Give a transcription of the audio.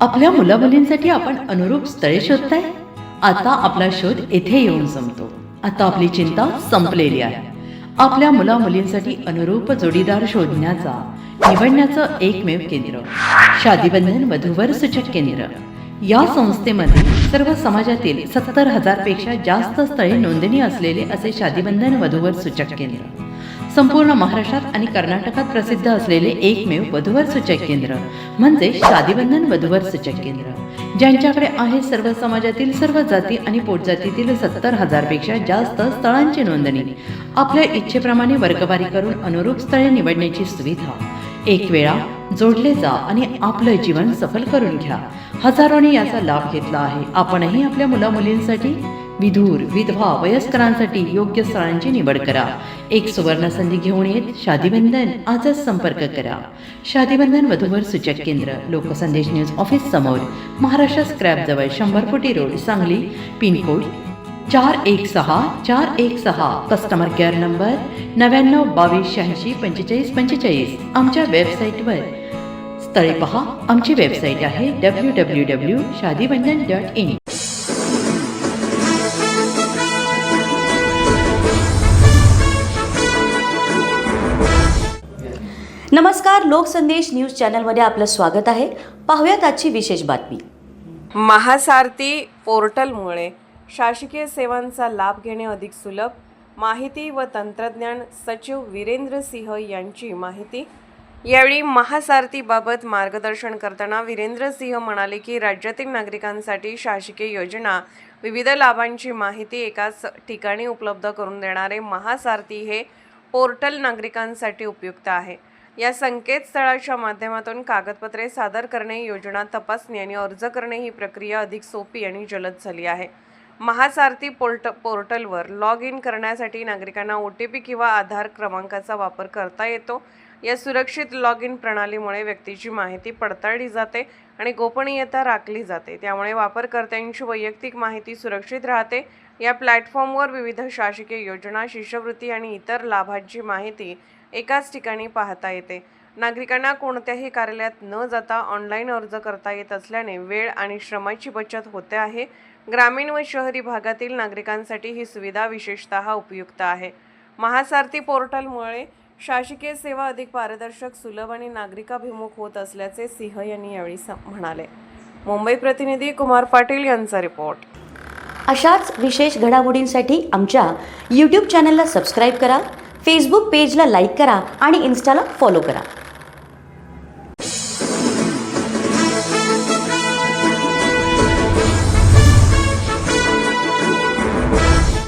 आपल्या मुलामुलींसाठी आपण अनुरूप स्थळे शोधताय? आता आपला शोध येथे येऊन संपतो. आता आपली चिंता संपलेली आहे. आपल्या मुलामुलींसाठी अनुरूप जोडीदार शोधण्याचा निवडण्याचं एकमेव केंद्र शादीबंधन वधूवर सूचक केंद्र. या संस्थेमध्ये सर्व समाजातील 70,000 पेक्षा जास्त स्थळे नोंदणी असलेले असे शादीबंधन वधूवर सूचक केंद्र. संपूर्ण महाराष्ट्रात आणि कर्नाटकात प्रसिद्ध असलेले एकमेव वधूवर सूचक केंद्र म्हणजे शादीबंधन वधूवर सूचक केंद्र, ज्यांच्याकडे आहे सर्व समाजातील सर्व जाती आणि पोटजातीतील 70,000 पेक्षा जास्त स्थळांची नोंदणी. आपल्या इच्छेप्रमाणे वर्गवारी करून अनुरूप स्थळे निवडण्याची सुविधा. एक वेळा जोडले जा आणि आपलं जीवन सफल करून घ्या. हजारोंनी याचा लाभ घेतला आहे. आपणही आपल्या मुलामुलींसाठी, विधूर, विधवा, वयस्करांसाठी योग्य स्थळांची निवड करा. एक सुवर्ण संधी घेऊन येत शादीबंधन. आजच संपर्क करा. शादीबंधन वधूवर सूचक केंद्र, लोकसंदेश न्यूज ऑफिस समोर, महाराष्ट्र स्क्रॅप जवळ, 100 फुटी road, Sangli. Pin code 416416. Customer care number 9922864545. आमच्या वेबसाईटवर स्थळे पहा. आमची वेबसाईट आहे www.shadibandhan.in. नमस्कार, लोकसंदेश न्यूज चॅनलमध्ये आपलं स्वागत आहे. पाहूयात आजची विशेष बातमी. महासारथी पोर्टलमुळे शासकीय सेवांचा लाभ घेणे अधिक सुलभ. माहिती व तंत्रज्ञान सचिव वीरेंद्र सिंह यांची माहिती. यावेळी महासारथीबाबत मार्गदर्शन करताना वीरेंद्र सिंह म्हणाले की राज्यातील नागरिकांसाठी शासकीय योजना, विविध लाभांची माहिती एकाच ठिकाणी उपलब्ध करून देणारे महासारथी हे पोर्टल नागरिकांसाठी उपयुक्त आहे. या संकेतस्थळाच्या माध्यमातून कागदपत्रे सादर करणे, योजना तपासणी आणि अर्ज करणे ही प्रक्रिया अधिक सोपी आणि जलद झाली आहे. महासारथी पोर्टलवर लॉग इन करण्यासाठी नागरिकांना OTP किंवा आधार क्रमांकाचा वापर करता येतो. या सुरक्षित लॉग इन प्रणालीमुळे व्यक्तीची माहिती पडताळली जाते आणि गोपनीयता राखली जाते. त्यामुळे वापरकर्त्यांची वैयक्तिक माहिती सुरक्षित राहते. या प्लॅटफॉर्मवर विविध शासकीय योजना, शिष्यवृत्ती आणि इतर लाभांची माहिती एकाच ठिकाणी पाहता येते. नागरिकांना कोणत्याही कार्यालयात न जाता ऑनलाईन अर्ज करता येत असल्याने वेळ आणि श्रमाची बचत होते आहे. ग्रामीण व शहरी भागातील नागरिकांसाठी ही सुविधा विशेषतः उपयुक्त आहे. महासारथी पोर्टलमुळे शासकीय सेवा अधिक पारदर्शक, सुलभ आणि नागरिकाभिमुख होत असल्याचे सिंह यांनी यावेळी म्हणाले. मुंबई प्रतिनिधी कुमार पाटील यांचा रिपोर्ट. अशाच विशेष घडामोडींसाठी आमच्या YouTube चॅनलला सबस्क्राईब करा, फेसबुक पेजला लाईक करा आणि इन्स्टाला फॉलो करा.